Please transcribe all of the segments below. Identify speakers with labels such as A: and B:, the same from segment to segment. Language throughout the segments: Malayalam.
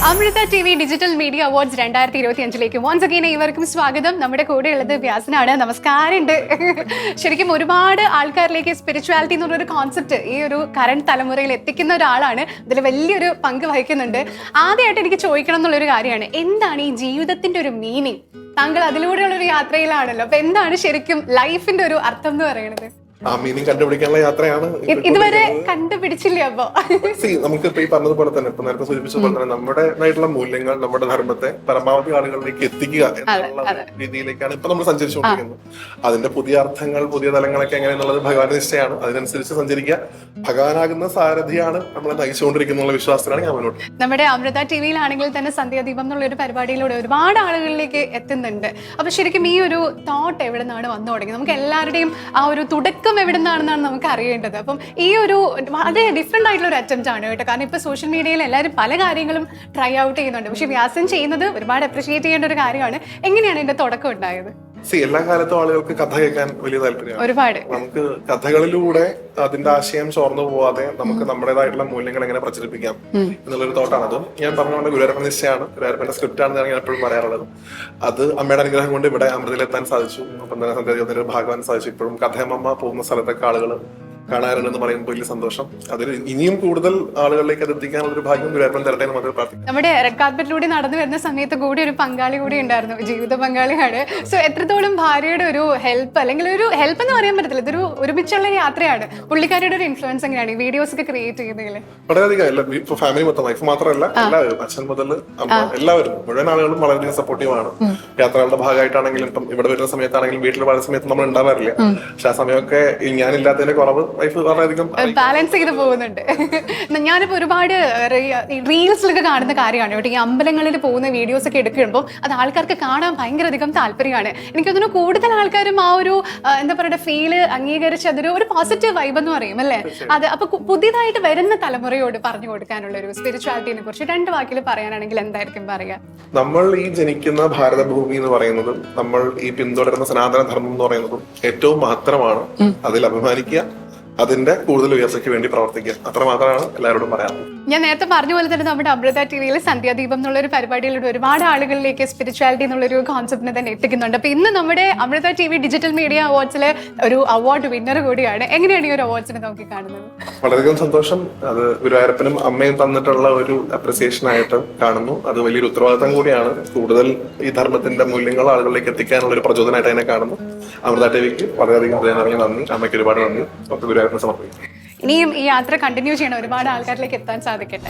A: Amrita TV. Digital media awards 2025 once again ഏവർക്കും സ്വാഗതം. നമ്മുടെ കൂടെ ഉള്ളത് വ്യാസനാണ്. നമസ്കാരമുണ്ട്. ശരിക്കും ഒരുപാട് ആൾക്കാരിലേക്ക് സ്പിരിച്വാലിറ്റി എന്ന് പറഞ്ഞൊരു കോൺസെപ്റ്റ് ഈ ഒരു കറന്റ് തലമുറയിൽ എത്തിക്കുന്ന ഒരാളാണ്. ഇതിൽ വലിയൊരു പങ്ക് വഹിക്കുന്നുണ്ട്. ആദ്യമായിട്ട് എനിക്ക് ചോദിക്കണം എന്നുള്ളൊരു കാര്യമാണ്, എന്താണ് ഈ ജീവിതത്തിന്റെ ഒരു മീനിങ്? താങ്കൾ അതിലൂടെയുള്ള ഒരു യാത്രയിലാണല്ലോ, അപ്പൊ എന്താണ് ശരിക്കും ലൈഫിന്റെ ഒരു അർത്ഥം എന്ന് പറയുന്നത്?
B: ആ മീനിങ് കണ്ടുപിടിക്കാനുള്ള യാത്രയാണ്.
A: ഇതുവരെ കണ്ടുപിടിച്ചില്ല. അപ്പൊ
B: നമുക്ക് ഇപ്പൊ ഈ പറഞ്ഞതുപോലെ തന്നെ, ഇപ്പൊ നേരത്തെ സൂചിപ്പിച്ചതുപോലെ തന്നെ, നമ്മുടേതായിട്ടുള്ള മൂല്യങ്ങൾ, നമ്മുടെ ധർമ്മത്തെ പരമാവധി ആളുകളിലേക്ക് എത്തിക്കുക എന്നുള്ള രീതിയിലേക്കാണ് ഇപ്പൊ നമ്മൾ സഞ്ചരിച്ചുകൊണ്ടിരിക്കുന്നത്. അതിന്റെ പുതിയ അർത്ഥങ്ങൾ, പുതിയ തലങ്ങളൊക്കെ എങ്ങനെയെന്നുള്ളത് ഭഗവാന്റെ നിശ്ചയമാണ്. അതിനനുസരിച്ച് സഞ്ചരിക്കുക. ഭഗവാനാകുന്ന സാരഥിയാണ് നമ്മളെ നയിച്ചുകൊണ്ടിരിക്കുന്ന വിശ്വാസത്തിലാണ് ഞാൻ മുന്നോട്ട്.
A: നമ്മുടെ അമൃത ടി.വിയിലാണെങ്കിൽ തന്നെ സന്ധ്യാദീപം എന്നുള്ള ഒരു പരിപാടിയിലൂടെ ഒരുപാട് ആളുകളിലേക്ക് എത്തുന്നുണ്ട്. അപ്പൊ ശരിക്കും ഈ ഒരു തോട്ട് എവിടെ നിന്നാണ് വന്നു തുടങ്ങിയത്? നമുക്ക് എല്ലാവരുടെയും ആ ഒരു തുടക്കം എവിടെ നിന്നാണെന്നാണ് നമുക്ക് അറിയേണ്ടത്. അപ്പം ഈ ഒരു വളരെ ഡിഫറെന്റ് ആയിട്ടുള്ള ഒരു അറ്റംപ്റ്റ് ആണ് കേട്ടോ. കാരണം ഇപ്പൊ സോഷ്യൽ മീഡിയയിൽ എല്ലാവരും പല കാര്യങ്ങളും ട്രൈ ഔട്ട് ചെയ്യുന്നുണ്ട്. പക്ഷെ വ്യാസൻ ചെയ്യുന്നത് ഒരുപാട് അപ്രിഷിയേറ്റ് ചെയ്യേണ്ട ഒരു കാര്യമാണ്. എങ്ങനെയാണ് ഇതിന്റെ തുടക്കം ഉണ്ടായത്?
B: എല്ലാ കാലത്തും ആളുകൾക്ക് കഥ കേൾക്കാൻ വലിയ താല്പര്യമാണ്.
A: ഒരുപാട്
B: നമുക്ക് കഥകളിലൂടെ അതിന്റെ ആശയം ചോർന്നു പോവാതെ നമുക്ക് നമ്മുടേതായിട്ടുള്ള മൂല്യങ്ങൾ എങ്ങനെ പ്രചരിപ്പിക്കാം എന്നുള്ളൊരു തോട്ടാണ്. അതും ഞാൻ പറഞ്ഞ ഗുരുവായൂരപ്പൻ നിശ്ചയമാണ്, ഗുരുവായൂരപ്പന്റെ സ്ക്രിപ്റ്റ് ആണെന്ന് ഞാൻ എപ്പോഴും പറയാറുള്ളത്. അത് അമ്മയുടെ അനുഗ്രഹം കൊണ്ട് ഇവിടെ അമൃതയിലെത്താൻ സാധിച്ചു. അപ്പം തന്നെ സന്ധ്യാദീപത്തിന്റെ ഭാഗവാൻ സാധിച്ചു. ഇപ്പോഴും കഥയമ്മ പോകുന്ന സ്ഥലത്തൊക്കെ ആളുകൾ കാണാറുണ്ടെന്ന് പറയുമ്പോൾ വലിയ സന്തോഷം. അതിൽ ഇനിയും കൂടുതൽ ആളുകളിലേക്ക് അത് എത്തിക്കാനുള്ള ഒരു ഭാഗ്യം ഗുരുവായൂരപ്പൻ തരട്ടെ എന്ന് മാത്രമേ പ്രാർത്ഥിക്കാം.
A: നമ്മുടെ റെഡ് കാർപ്പറ്റിലൂടെ നടന്നു വരുന്ന സമയത്ത് കൂടി ഒരു പങ്കാളി കൂടി ഉണ്ടായിരുന്നു, ജീവിത പങ്കാളിയാണ്. സോ എത്രത്തോളം ഭാര്യയുടെ ഒരു ഹെൽപ്പ്, അല്ലെങ്കിൽ ഒരു ഹെൽപ്പ് എന്ന് പറയാൻ പറ്റത്തില്ല, ഇതൊരു ഒരുമിച്ചുള്ള യാത്രയാണ്. പുള്ളിക്കാരിയുടെ ഒരു ഇൻഫ്ലുവൻസ് എങ്ങനെയാണ് ഈ വീഡിയോസ് ഒക്കെ ക്രിയേറ്റ് ചെയ്യുന്നതിൽ?
B: വളരെയധികം. ഇപ്പൊ ഫാമിലി മൊത്തം, വൈഫ് മാത്രമല്ല, എല്ലാവരും, അച്ഛൻ മുതൽ അമ്മ, എല്ലാവരും, മുഴുവൻ ആളുകളും വളരെയധികം സപ്പോർട്ടീവാണ്. യാത്രകളുടെ ഭാഗമായിട്ടാണെങ്കിലും ഇപ്പം ഇവിടെ വരുന്ന സമയത്താണെങ്കിലും വീട്ടിൽ വളരെ സമയത്ത് നമ്മൾ ഉണ്ടാവാറില്ല. പക്ഷെ ആ സമയമൊക്കെ ഞാനില്ലാത്തതിന്റെ കുറവ് വൈഫ് വളരെയധികം
A: ബാലൻസ് ചെയ്ത് പോകുന്നുണ്ട്. ഞാനിപ്പോ ഒരുപാട് റീൽസിലൊക്കെ കാണുന്ന കാര്യമാണ് കേട്ടോ, ഈ അമ്പലങ്ങളിൽ പോകുന്ന വീഡിയോസ് ഒക്കെ എടുക്കുമ്പോൾ അത് ആൾക്കാർക്ക് കാണാൻ ഭയങ്കര അധികം താല്പര്യമാണ്. എനിക്ക് തോന്നുന്നു കൂടുതൽ ആൾക്കാരും ആ ഒരു എന്താ പറയുക ഫീല് അംഗീകരിച്ച് അതൊരു ഒരു പോസിറ്റീവ് വൈബ് എന്ന് പറയും അല്ലേ അത്. അപ്പൊ പുതിയതായിട്ട് വരുന്ന തലമുറയോട് പറഞ്ഞു കൊടുക്കാനുള്ള ഒരു സ്പിരിച്വാലിറ്റിനെ കുറിച്ച് 2 വാക്കിൽ പറയാനാണെങ്കിൽ എന്തായിരിക്കും പറയാ?
B: നമ്മൾ ഈ ജനിക്കുന്ന ഭാരതഭൂമി എന്ന് പറയുന്നതും നമ്മൾ ഈ പിന്തുടരുന്ന സനാതന ധർമ്മം എന്ന് പറയുന്നതും ഏറ്റവും മഹത്തരമാണ്. അതിൽ അഭിമാനിക്കുക, അതിന്റെ കൂടുതൽ ഉയർച്ചയ്ക്ക് വേണ്ടി പ്രവർത്തിക്കുക, അത്ര മാത്രമാണ് എല്ലാവരോടും പറയാറുള്ളത്.
A: ഞാൻ നേരത്തെ പറഞ്ഞ പോലെ തന്നെ നമ്മുടെ അമൃത ടി.വിയിൽ സന്ധ്യാദീപം എന്നുള്ള ഒരു പരിപാടിയിലൂടെ ഒരുപാട് ആളുകളിലേക്ക് സ്പിരിച്വാലിറ്റി എന്നുള്ളൊരു കോൺസെപ്റ്റിനെ തന്നെ എത്തിക്കുന്നുണ്ട്. അപ്പൊ ഇന്ന് നമ്മുടെ അമൃത ടി.വി. ഡിജിറ്റൽ മീഡിയ അവാർഡ്സിലെ ഒരു അവാർഡ് വിന്നർ കൂടിയാണ്. എങ്ങനെയാണ് ഈ ഒരു അവാർഡ്സിനെ നോക്കി കാണുന്നത്?
B: വളരെയധികം സന്തോഷം. അത് ഗുരുവായൂരപ്പനും അമ്മയും തന്നിട്ടുള്ള ഒരു അപ്രിസിയേഷൻ ആയിട്ട് കാണുന്നു. അത് വലിയൊരു ഉത്തരവാദിത്തം കൂടിയാണ്. കൂടുതൽ ഈ ധർമ്മത്തിന്റെ മൂല്യങ്ങൾ ആളുകളിലേക്ക് എത്തിക്കാനുള്ള ഒരു പ്രചോദനമായിട്ട് അതിനെ കാണുന്നു. അമൃത ടി.വിക്ക് വളരെയധികം നന്ദി, അമ്മയ്ക്ക് ഒരുപാട് നന്ദി. ഗുരുവായൂരപ്പനെ സമർപ്പിക്കും.
A: ഇനിയും ഈ യാത്ര കണ്ടിന്യൂ ചെയ്യണം, ഒരുപാട് ആൾക്കാരിലേക്ക് എത്താൻ സാധിക്കട്ടെ.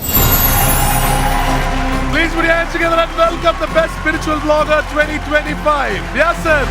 C: Please put your hands together and welcome the best spiritual vlogger 2025, Vyasan.